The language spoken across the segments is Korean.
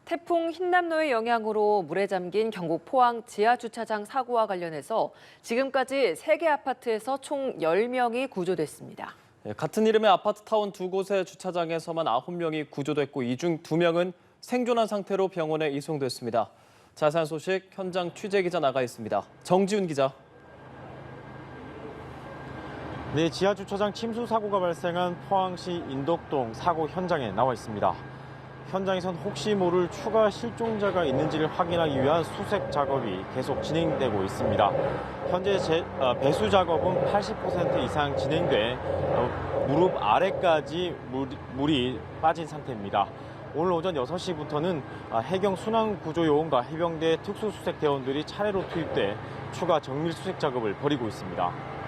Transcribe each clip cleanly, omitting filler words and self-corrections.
태풍 흰남노의 영향으로 물에 잠긴 경북 포항 지하주차장 사고와 관련해서 지금까지 3개 아파트에서 총 10명이 구조됐습니다. 같은 이름의 아파트 타운 2곳의 주차장에서만 9명이 구조됐고 이 중 2명은 생존한 상태로 병원에 이송됐습니다. 자세한 소식 현장 취재기자 나가 있습니다. 정지훈 기자. 네, 지하주차장 침수 사고가 발생한 포항시 인덕동 사고 현장에 나와 있습니다. 현장에선 혹시 모를 추가 실종자가 있는지를 확인하기 위한 수색 작업이 계속 진행되고 있습니다. 현재 배수 작업은 80% 이상 진행돼 무릎 아래까지 물이 빠진 상태입니다. 오늘 오전 6시부터는 해경 순환구조요원과 해병대 특수수색대원들이 차례로 투입돼 추가 정밀 수색 작업을 벌이고 있습니다.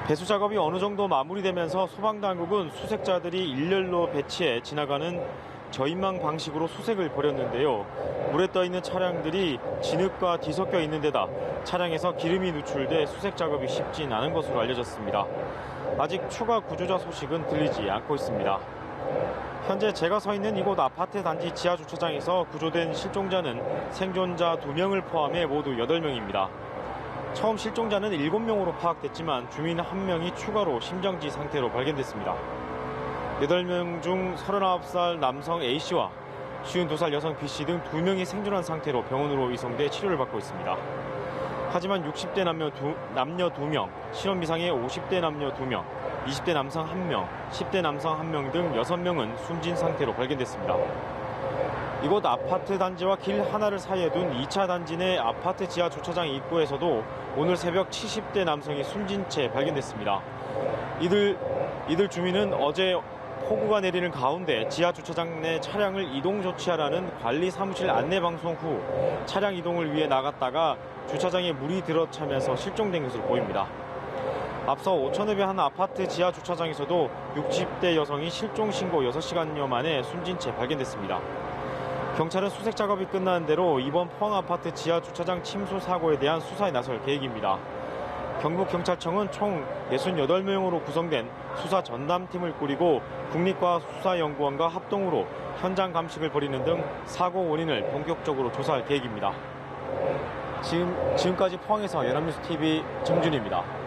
배수 작업이 어느 정도 마무리되면서 소방당국은 수색자들이 일렬로 배치해 지나가는 저인망 방식으로 수색을 벌였는데요. 물에 떠 있는 차량들이 진흙과 뒤섞여 있는 데다 차량에서 기름이 누출돼 수색 작업이 쉽진 않은 것으로 알려졌습니다. 아직 추가 구조자 소식은 들리지 않고 있습니다. 현재 제가 서 있는 이곳 아파트 단지 지하 주차장에서 구조된 실종자는 생존자 2명을 포함해 모두 8명입니다. 처음 실종자는 7명으로 파악됐지만 주민 1명이 추가로 심정지 상태로 발견됐습니다. 8명 중 39살 남성 A씨와 52살 여성 B씨 등 2명이 생존한 상태로 병원으로 이송돼 치료를 받고 있습니다. 하지만 60대 남녀 2명, 실험 이상의 50대 남녀 2명, 20대 남성 1명, 10대 남성 1명 등 6명은 숨진 상태로 발견됐습니다. 이곳 아파트 단지와 길 하나를 사이에 둔 2차 단지 내 아파트 지하 주차장 입구에서도 오늘 새벽 70대 남성이 숨진 채 발견됐습니다. 이들 주민은 어제 폭우가 내리는 가운데 지하 주차장 내 차량을 이동 조치하라는 관리 사무실 안내 방송 후 차량 이동을 위해 나갔다가 주차장에 물이 들어차면서 실종된 것으로 보입니다. 앞서 오천읍의 한 아파트 지하 주차장에서도 60대 여성이 실종 신고 6시간여 만에 숨진 채 발견됐습니다. 경찰은 수색 작업이 끝나는 대로 이번 포항 아파트 지하 주차장 침수 사고에 대한 수사에 나설 계획입니다. 경북경찰청은 총 68명으로 구성된 수사 전담팀을 꾸리고 국립과학수사연구원과 합동으로 현장 감식을 벌이는 등 사고 원인을 본격적으로 조사할 계획입니다. 지금까지 포항에서 연합뉴스TV 정준희입니다.